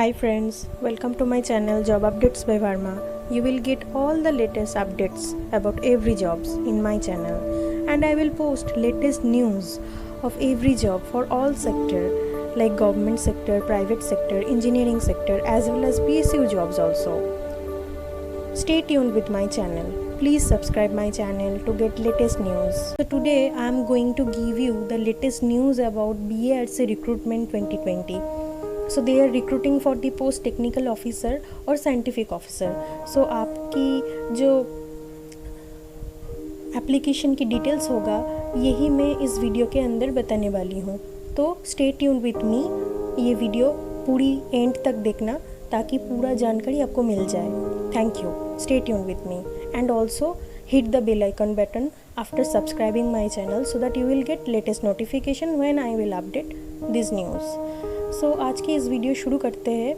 Hi friends, welcome to my channel Job Updates by Varma. You will get all the latest updates about every jobs in my channel, and I will post latest news of every job for all sector like government sector, private sector, engineering sector as well as PSU jobs also. Stay tuned with my channel. Please subscribe my channel to get latest news. So today I am going to give you the latest news about BARC recruitment 2020. So they are recruiting for the post technical officer और scientific officer. सो आपकी जो application की details होगा यही मैं इस video के अंदर बताने वाली हूँ. तो स्टे ट्यून विथ मी, ये वीडियो पूरी एंड तक देखना ताकि पूरा जानकारी आपको मिल जाए. Thank you. Stay tune with me and also hit the bell icon button after subscribing my channel so that you will get latest notification when I will update this news. So आज की इस video शुरू करते हैं.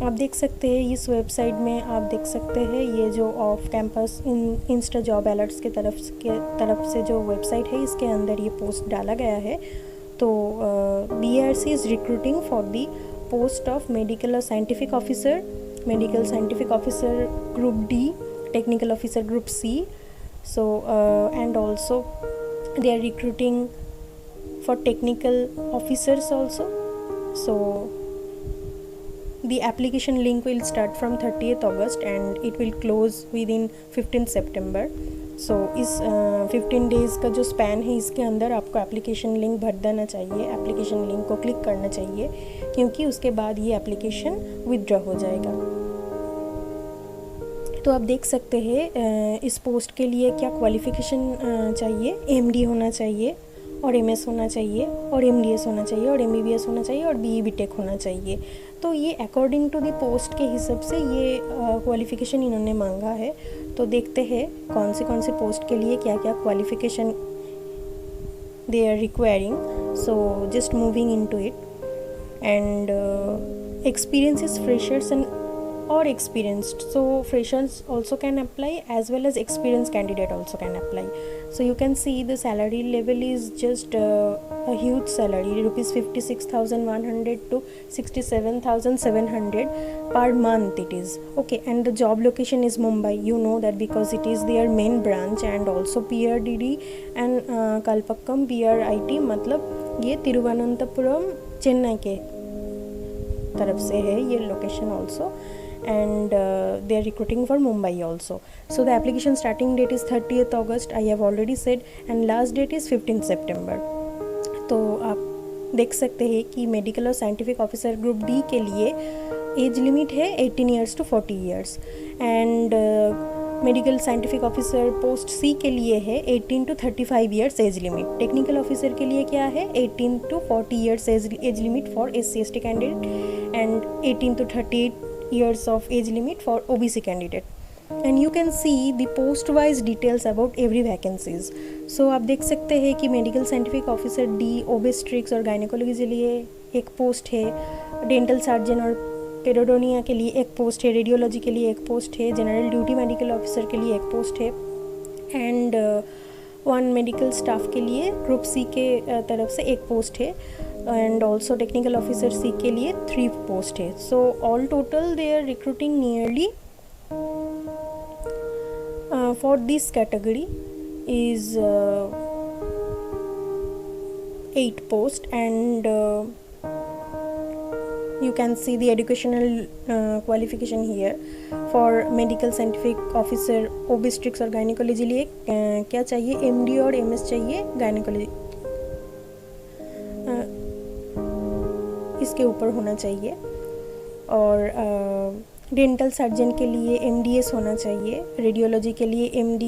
आप देख सकते हैं इस वेबसाइट में, आप देख सकते हैं ये जो off campus Insta job alerts के तरफ से जो वेबसाइट है इसके अंदर ये पोस्ट डाला गया है. तो BARC is recruiting for the post of medical और scientific officer, medical scientific officer group D, technical officer group C. So and also they are recruiting for technical officers also. So the application link will start from 30th August and it will close within 15th September. So इस 15 days का जो span है इसके अंदर आपको application link भर देना चाहिए, एप्लीकेशन लिंक को क्लिक करना चाहिए क्योंकि उसके बाद ये एप्लीकेशन विथड्रॉ हो जाएगा. तो आप देख सकते हैं इस पोस्ट के लिए क्या क्वालिफ़िकेशन चाहिए. MD होना चाहिए और MS होना चाहिए और MDS होना चाहिए और MBBS होना चाहिए और BE BTech होना चाहिए. तो ये अकॉर्डिंग टू द पोस्ट के हिसाब से ये क्वालिफ़िकेशन इन्होंने मांगा है. तो देखते हैं कौन सी पोस्ट के लिए क्या क्या qualification they are requiring. So just moving into it. And experience is freshers and or experienced, so freshers also can apply as well as experienced candidate also can apply. So you can see the salary level is just a huge salary, rupees 56,100 to 67,700 per month it is. Okay, and the job location is Mumbai. You know that because it is their main branch and also PRDD and Kalpakkam PRIT, मतलब ये तिरुवनंतपुरम चेन्नई के तरफ से है ये location also. And they are recruiting for Mumbai also. So the application starting date is 30th August, I have already said, and last date is 15th September. तो आप देख सकते हैं कि मेडिकल और साइंटिफिक ऑफिसर ग्रुप D के लिए as limit है 18 years to 40 years and medical scientific officer post C के लिए है 18 to 35 years age limit. Technical officer के लिए क्या है 18 to 40 years age limit for SC/ST candidate and 18 to 38 years of age limit for OBC candidate. And you can see the post wise details about every vacancies. So आप देख सकते हैं कि medical scientific officer D ओबेस्ट्रिक्स और gynaecology के लिए एक post है, डेंटल सर्जन और पेरोडोनिया के लिए एक पोस्ट है, रेडियोलॉजी के लिए एक पोस्ट है, जनरल ड्यूटी मेडिकल ऑफिसर के लिए एक पोस्ट है एंड 1 मेडिकल स्टाफ के लिए ग्रुप C के तरफ से एक पोस्ट है and also technical officer C के लिए 3 पोस्ट है. So all total they are recruiting nearly for this category is 8 post and you can see the educational qualification here for medical scientific officer obstetrics और gynecology लिए क्या चाहिए MD और MS चाहिए gynecology इसके ऊपर होना चाहिए और डेंटल सर्जन के लिए MDS होना चाहिए, रेडियोलॉजी के लिए MD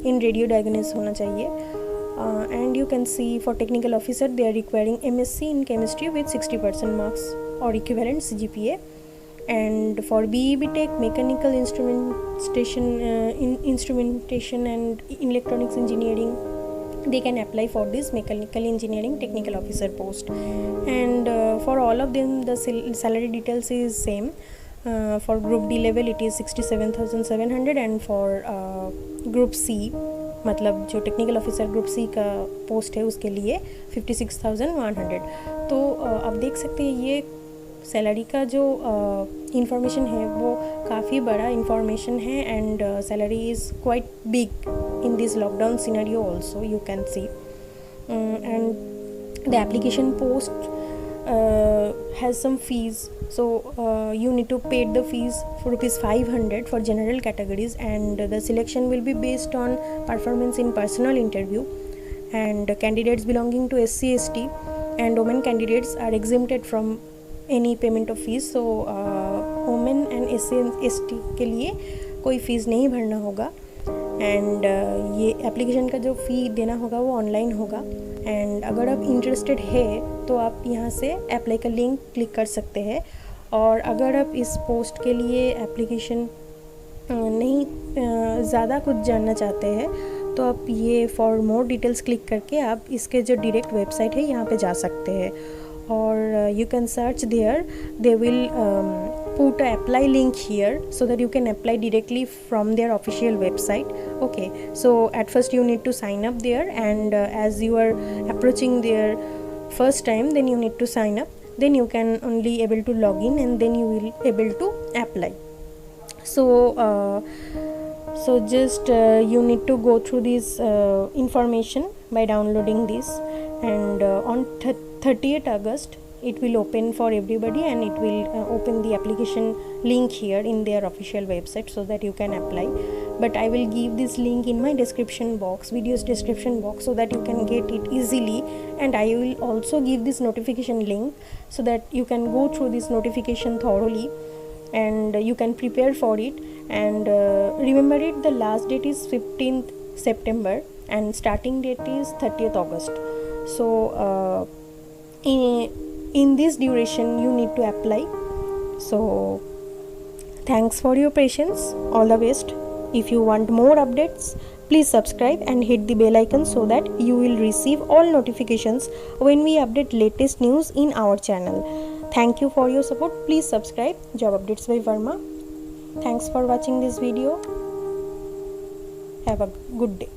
इन रेडियो डायग्नोसिस होना चाहिए and you can see for technical officer they are requiring MSc in chemistry with 60% marks और equivalent CGPA. And for BE BTech mechanical instrumentation and electronics engineering they can apply for this mechanical engineering technical officer post. And for all of them the salary details is same. For group D level it is 67,700 and for group C मतलब जो technical officer group C का post है उसके लिए 56,100. तो आप देख सकते हैं ये सैलरी का जो इंफॉर्मेशन है वो काफ़ी बड़ा इंफॉर्मेशन है and salary is quite big in this lockdown scenario also you can C and the application post has some fees, so you need to pay the fees for rupees 500 for general categories, and the selection will be based on performance in personal interview, and candidates belonging to SC ST and women candidates are exempted from any payment of fees. So women and SC ST के लिए कोई fees नहीं भरना होगा and ये application का जो फ़ी देना होगा वो ऑनलाइन होगा एंड अगर आप इंटरेस्टेड है तो आप यहाँ से अप्लाई का लिंक क्लिक कर सकते हैं और अगर आप इस पोस्ट के लिए एप्लीकेशन नहीं ज़्यादा कुछ जानना चाहते हैं तो आप ये फॉर मोर डिटेल्स क्लिक करके आप इसके जो डायरेक्ट वेबसाइट है यहाँ पे जा सकते हैं और you can search there they will put a apply link here so that you can apply directly from their official website. Okay, so at first you need to sign up there and as you are approaching their first time then you need to sign up, then you can only able to log in and then you will able to apply. So just you need to go through this information by downloading this and on 30th August it will open for everybody and it will open the application link here in their official website so that you can apply, but I will give this link in my description box, videos description box, so that you can get it easily, and I will also give this notification link so that you can go through this notification thoroughly and you can prepare for it. And remember it, the last date is 15th September and starting date is 30th August. So in this duration you need to apply. So thanks for your patience, all the best. If you want more updates, please subscribe and hit the bell icon so that you will receive all notifications when we update latest news in our channel. Thank you for your support. Please subscribe Job Updates by Verma. Thanks for watching this video. Have a good day.